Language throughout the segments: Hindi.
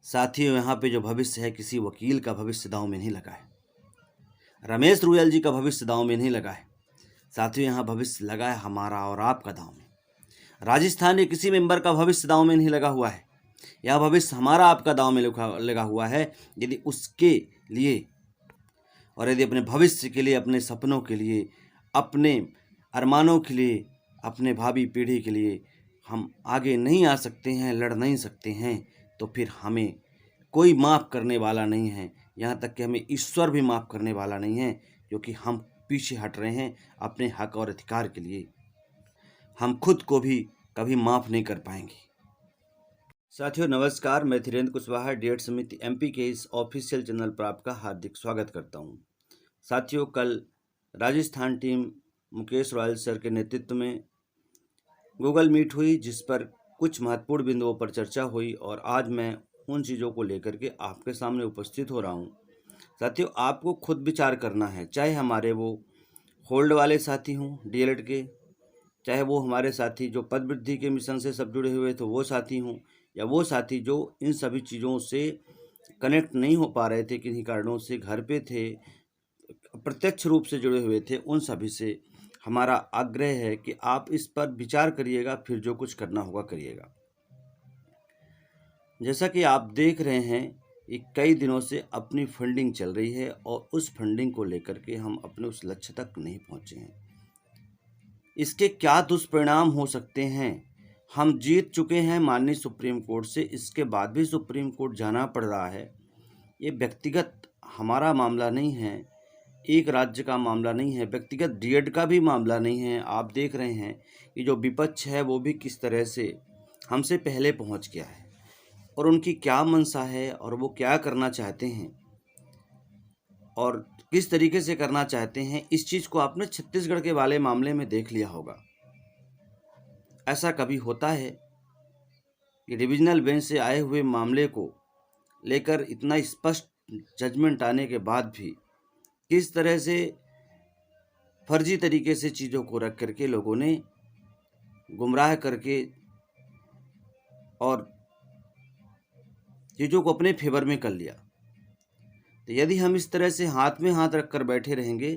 साथियों, यहाँ पे जो भविष्य है किसी वकील का भविष्य दांव में नहीं लगा है। रमेश रुयल जी का भविष्य दांव में नहीं लगा है। साथियों, यहाँ भविष्य लगा है हमारा और आपका दांव में। राजस्थान के किसी मेंबर का भविष्य दांव में नहीं लगा हुआ है। यह भविष्य हमारा आपका दांव में लगा हुआ है। यदि उसके लिए और यदि अपने भविष्य के लिए, अपने सपनों के लिए, अपने अरमानों के लिए, अपने भावी पीढ़ी के लिए हम आगे नहीं आ सकते हैं, लड़ नहीं सकते हैं, तो फिर हमें कोई माफ़ करने वाला नहीं है। यहाँ तक कि हमें ईश्वर भी माफ़ करने वाला नहीं है, क्योंकि हम पीछे हट रहे हैं अपने हक और अधिकार के लिए। हम खुद को भी कभी माफ़ नहीं कर पाएंगे। साथियों नमस्कार, मैं धीरेन्द्र कुशवाहा डीएड समिति एमपी के इस ऑफिशियल चैनल पर आपका हार्दिक स्वागत करता हूँ। साथियों, कल Rajasthan team Mukesh royal sir के नेतृत्व में गूगल मीट हुई, जिस पर कुछ महत्वपूर्ण बिंदुओं पर चर्चा हुई और आज मैं उन चीज़ों को लेकर के आपके सामने उपस्थित हो रहा हूँ। साथियों, आपको खुद विचार करना है, चाहे हमारे वो होल्ड वाले साथी हों डीएलएड के, चाहे वो हमारे साथी जो पद वृद्धि के मिशन से सब जुड़े हुए थे वो साथी हों, या वो साथी जो इन सभी चीज़ों से कनेक्ट नहीं हो पा रहे थे, किन्हीं कारणों से घर पे थे, प्रत्यक्ष रूप से जुड़े हुए थे, उन सभी से हमारा आग्रह है कि आप इस पर विचार करिएगा, फिर जो कुछ करना होगा करिएगा। जैसा कि आप देख रहे हैं कि कई दिनों से अपनी फंडिंग चल रही है और उस फंडिंग को लेकर के हम अपने उस लक्ष्य तक नहीं पहुंचे हैं। इसके क्या दुष्परिणाम हो सकते हैं? हम जीत चुके हैं माननीय सुप्रीम कोर्ट से, इसके बाद भी सुप्रीम कोर्ट जाना पड़ रहा है। ये व्यक्तिगत हमारा मामला नहीं है, एक राज्य का मामला नहीं है, व्यक्तिगत डीएड का भी मामला नहीं है। आप देख रहे हैं कि जो विपक्ष है वो भी किस तरह से हमसे पहले पहुंच गया है और उनकी क्या मंशा है और वो क्या करना चाहते हैं और किस तरीके से करना चाहते हैं। इस चीज़ को आपने छत्तीसगढ़ के वाले मामले में देख लिया होगा। ऐसा कभी होता है कि डिविजनल बेंच से आए हुए मामले को लेकर इतना स्पष्ट जजमेंट आने के बाद भी किस तरह से फर्जी तरीके से चीज़ों को रख करके लोगों ने गुमराह करके और चीज़ों को अपने फेवर में कर लिया। तो यदि हम इस तरह से हाथ में हाथ रख कर बैठे रहेंगे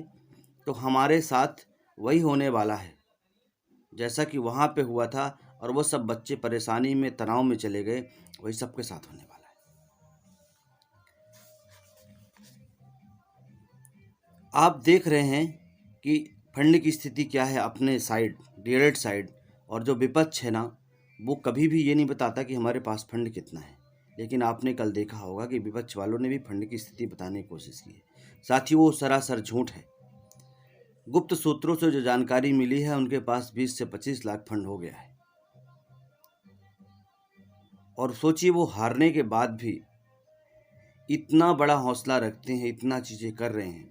तो हमारे साथ वही होने वाला है जैसा कि वहाँ पे हुआ था, और वो सब बच्चे परेशानी में, तनाव में चले गए, वही सबके साथ होने वाला है। आप देख रहे हैं कि फंड की स्थिति क्या है अपने साइड, डीएलएड साइड, और जो विपक्ष है ना, वो कभी भी ये नहीं बताता कि हमारे पास फंड कितना है। लेकिन आपने कल देखा होगा कि विपक्ष वालों ने भी फंड की स्थिति बताने की कोशिश की है। साथियों, वो सरासर झूठ है। गुप्त सूत्रों से जो जानकारी मिली है, उनके पास 20 से 25 लाख फंड हो गया है। और सोचिए, वो हारने के बाद भी इतना बड़ा हौसला रखते हैं, इतना चीज़ें कर रहे हैं,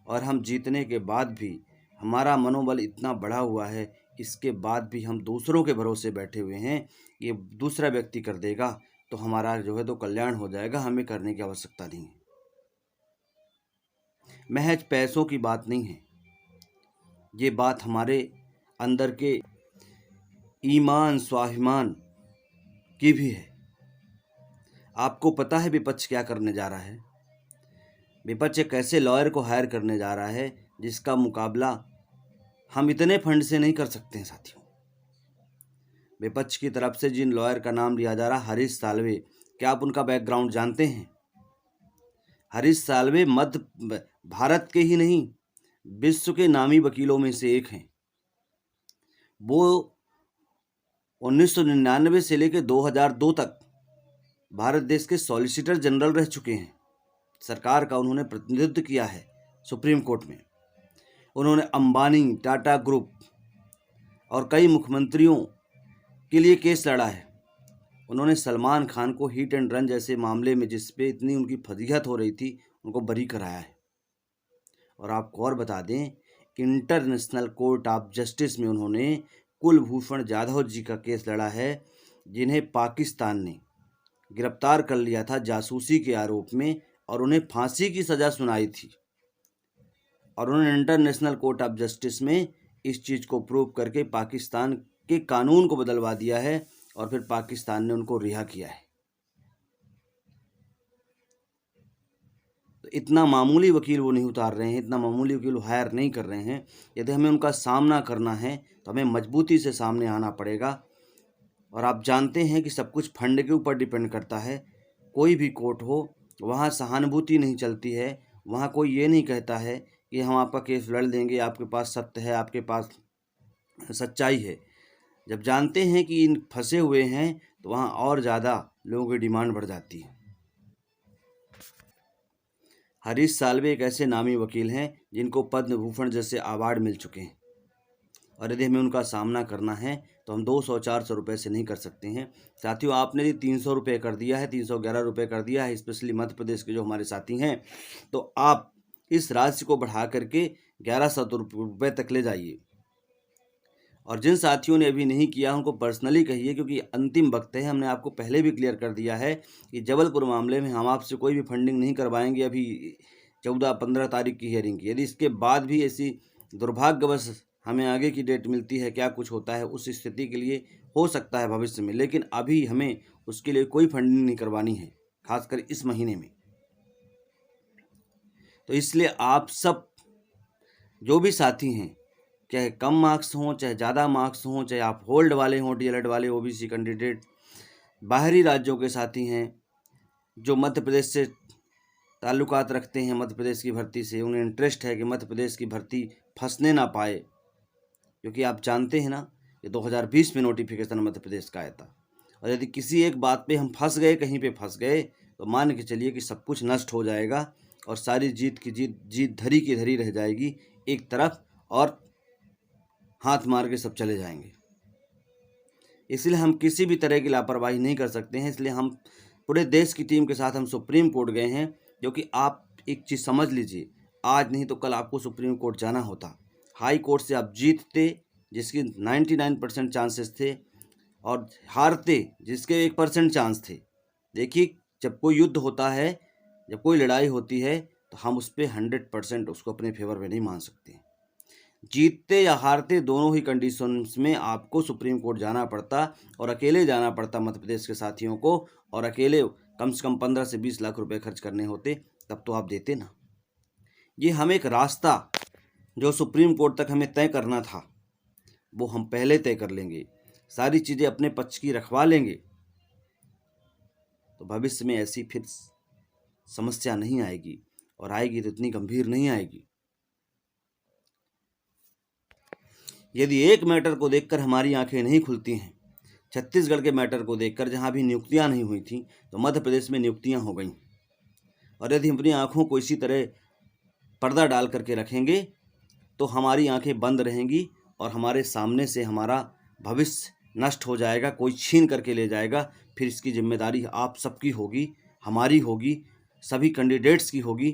और हम जीतने के बाद भी हमारा मनोबल इतना बढ़ा हुआ है, इसके बाद भी हम दूसरों के भरोसे बैठे हुए हैं। ये दूसरा व्यक्ति कर देगा तो हमारा जो है तो कल्याण हो जाएगा, हमें करने की आवश्यकता नहीं है। महज पैसों की बात नहीं है, ये बात हमारे अंदर के ईमान, स्वाभिमान की भी है। आपको पता है विपक्ष क्या करने जा रहा है? विपक्ष एक ऐसे लॉयर को हायर करने जा रहा है जिसका मुकाबला हम इतने फंड से नहीं कर सकते हैं। साथियों, विपक्ष की तरफ से जिन लॉयर का नाम लिया जा रहा है, हरीश साल्वे, क्या आप उनका बैकग्राउंड जानते हैं? हरीश साल्वे मध्य भारत के ही नहीं, विश्व के नामी वकीलों में से एक हैं। वो 1999 से लेकर 2002 तक भारत देश के सॉलिसिटर जनरल रह चुके हैं। सरकार का उन्होंने प्रतिनिधित्व किया है सुप्रीम कोर्ट में। उन्होंने अंबानी, टाटा ग्रुप और कई मुख्यमंत्रियों के लिए केस लड़ा है। उन्होंने सलमान खान को हिट एंड रन जैसे मामले में, जिस पे इतनी उनकी फजीहत हो रही थी, उनको बरी कराया है। और आपको और बता दें, इंटरनेशनल कोर्ट ऑफ जस्टिस में उन्होंने कुलभूषण जाधव जी का केस लड़ा है, जिन्हें पाकिस्तान ने गिरफ्तार कर लिया था जासूसी के आरोप में और उन्हें फांसी की सज़ा सुनाई थी। और उन्होंने इंटरनेशनल कोर्ट ऑफ जस्टिस में इस चीज़ को प्रूव करके पाकिस्तान के कानून को बदलवा दिया है और फिर पाकिस्तान ने उनको रिहा किया है। इतना मामूली वकील वो नहीं उतार रहे हैं, इतना मामूली वकील वो हायर नहीं कर रहे हैं। यदि हमें उनका सामना करना है तो हमें मजबूती से सामने आना पड़ेगा। और आप जानते हैं कि सब कुछ फंड के ऊपर डिपेंड करता है। कोई भी कोर्ट हो, वहाँ सहानुभूति नहीं चलती है। वहाँ कोई ये नहीं कहता है कि हम आपका केस लड़ देंगे, आपके पास सत्य है, आपके पास सच्चाई है। जब जानते हैं कि इन फंसे हुए हैं तो वहाँ और ज़्यादा लोगों की डिमांड बढ़ जाती है। हरीश साल्वे एक ऐसे नामी वकील हैं जिनको पद्म भूषण जैसे अवार्ड मिल चुके हैं, और यदि हमें उनका सामना करना है तो हम 200-400 रुपये से नहीं कर सकते हैं। साथियों, आपने यदि 300 रुपये कर दिया है, 311 रुपये कर दिया है, स्पेशली मध्य प्रदेश के जो हमारे साथी हैं, तो आप इस राशि को बढ़ा करके 1100 रुपये तक ले जाइए। और जिन साथियों ने अभी नहीं किया उनको पर्सनली कहिए, क्योंकि अंतिम वक्त है। हमने आपको पहले भी क्लियर कर दिया है कि जबलपुर मामले में हम आपसे कोई भी फंडिंग नहीं करवाएंगे अभी 14-15 तारीख की हियरिंग की। यदि इसके बाद भी ऐसी दुर्भाग्यवश हमें आगे की डेट मिलती है, क्या कुछ होता है, उस स्थिति के लिए हो सकता है भविष्य में, लेकिन अभी हमें उसके लिए कोई फंडिंग नहीं करवानी है, खासकर इस महीने में। तो इसलिए आप सब जो भी साथी हैं, चाहे कम मार्क्स हों चाहे ज़्यादा मार्क्स हों, चाहे आप होल्ड वाले हों, डीएलएड वाले, ओबीसी कैंडिडेट, बाहरी राज्यों के साथी हैं जो मध्य प्रदेश से ताल्लुकात रखते हैं, मध्य प्रदेश की भर्ती से, उन्हें इंटरेस्ट है कि मध्य प्रदेश की भर्ती फंसने ना पाए, क्योंकि आप जानते हैं ना, ये 2020 में नोटिफिकेशन मध्य प्रदेश का आया था। और यदि किसी एक बात पे हम फंस गए, कहीं पे फंस गए, तो मान के चलिए कि सब कुछ नष्ट हो जाएगा और सारी जीत की जीत धरी की धरी रह जाएगी एक तरफ, और हाथ मार के सब चले जाएंगे। इसलिए हम किसी भी तरह की लापरवाही नहीं कर सकते हैं। इसलिए हम पूरे देश की टीम के साथ हम सुप्रीम कोर्ट गए हैं, क्योंकि आप एक चीज़ समझ लीजिए, आज नहीं तो कल आपको सुप्रीम कोर्ट जाना होता। हाई कोर्ट से आप जीतते जिसकी 99% चांसेस थे, और हारते जिसके 1% चांस थे। देखिए, जब कोई युद्ध होता है, जब कोई लड़ाई होती है, तो हम उस पर 100% उसको अपने फेवर में नहीं मान सकते। जीतते या हारते दोनों ही कंडीशंस में आपको सुप्रीम कोर्ट जाना पड़ता, और अकेले जाना पड़ता मध्य प्रदेश के साथियों को, और अकेले कम से कम 15 से 20 लाख रुपए खर्च करने होते, तब तो आप देते ना। ये हम एक रास्ता जो सुप्रीम कोर्ट तक हमें तय करना था, वो हम पहले तय कर लेंगे, सारी चीज़ें अपने पक्ष की रखवा लेंगे, तो भविष्य में ऐसी फिर समस्या नहीं आएगी, और आएगी तो इतनी गंभीर नहीं आएगी। यदि एक मैटर को देखकर हमारी आंखें नहीं खुलती हैं, छत्तीसगढ़ के मैटर को देखकर, जहां भी नियुक्तियां नहीं हुई थी, तो मध्य प्रदेश में नियुक्तियां हो गईं। और यदि हम अपनी आंखों को इसी तरह पर्दा डाल करके रखेंगे तो हमारी आंखें बंद रहेंगी, और हमारे सामने से हमारा भविष्य नष्ट हो जाएगा, कोई छीन करके ले जाएगा। फिर इसकी जिम्मेदारी आप सबकी होगी, हमारी होगी, सभी कैंडिडेट्स की होगी।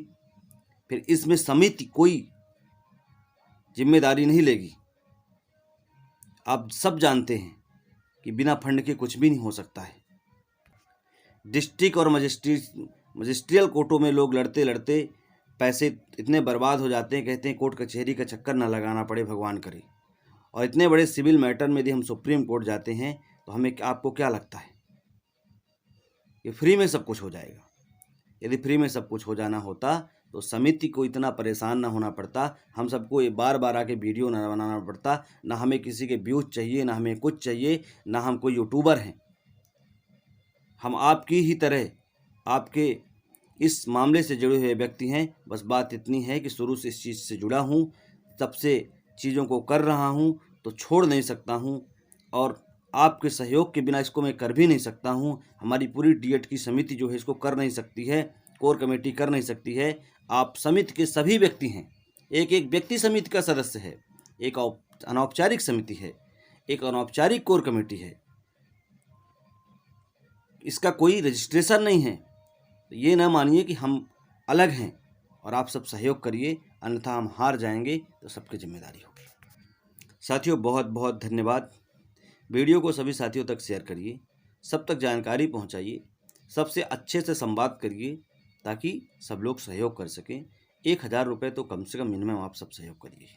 फिर इसमें समिति कोई जिम्मेदारी नहीं लेगी। आप सब जानते हैं कि बिना फंड के कुछ भी नहीं हो सकता है। डिस्ट्रिक्ट और मजिस्ट्रियल कोर्टों में लोग लड़ते लड़ते पैसे इतने बर्बाद हो जाते हैं, कहते हैं कोर्ट कचहरी का चक्कर ना लगाना पड़े, भगवान करे। और इतने बड़े सिविल मैटर में यदि हम सुप्रीम कोर्ट जाते हैं तो हमें, आपको क्या लगता है कि फ्री में सब कुछ हो जाएगा? यदि फ्री में सब कुछ हो जाना होता तो समिति को इतना परेशान ना होना पड़ता, हम सबको ये बार बार आके वीडियो ना बनाना पड़ता, ना हमें किसी के व्यूज चाहिए, ना हमें कुछ चाहिए, ना हम कोई यूट्यूबर हैं। हम आपकी ही तरह आपके इस मामले से जुड़े हुए व्यक्ति हैं। बस बात इतनी है कि शुरू से इस चीज़ से जुड़ा हूँ, तब से चीज़ों को कर रहा हूँ, तो छोड़ नहीं सकता हूँ, और आपके सहयोग के बिना इसको मैं कर भी नहीं सकता हूँ। हमारी पूरी डीएड की समिति जो है इसको कर नहीं सकती है, कोर कमेटी कर नहीं सकती है। आप समिति के सभी व्यक्ति हैं, एक एक व्यक्ति समिति का सदस्य है, एक अनौपचारिक समिति है, एक अनौपचारिक कोर कमेटी है, इसका कोई रजिस्ट्रेशन नहीं है। तो ये ना मानिए कि हम अलग हैं, और आप सब सहयोग करिए, अन्यथा हम हार जाएंगे तो सबकी जिम्मेदारी होगी। साथियों, बहुत बहुत धन्यवाद। वीडियो को सभी साथियों तक शेयर करिए, सब तक जानकारी पहुंचाइए, सबसे अच्छे से संवाद करिए, ताकि सब लोग सहयोग कर सकें। 1000 रुपये तो कम से कम मिनिमम आप सब सहयोग करिए।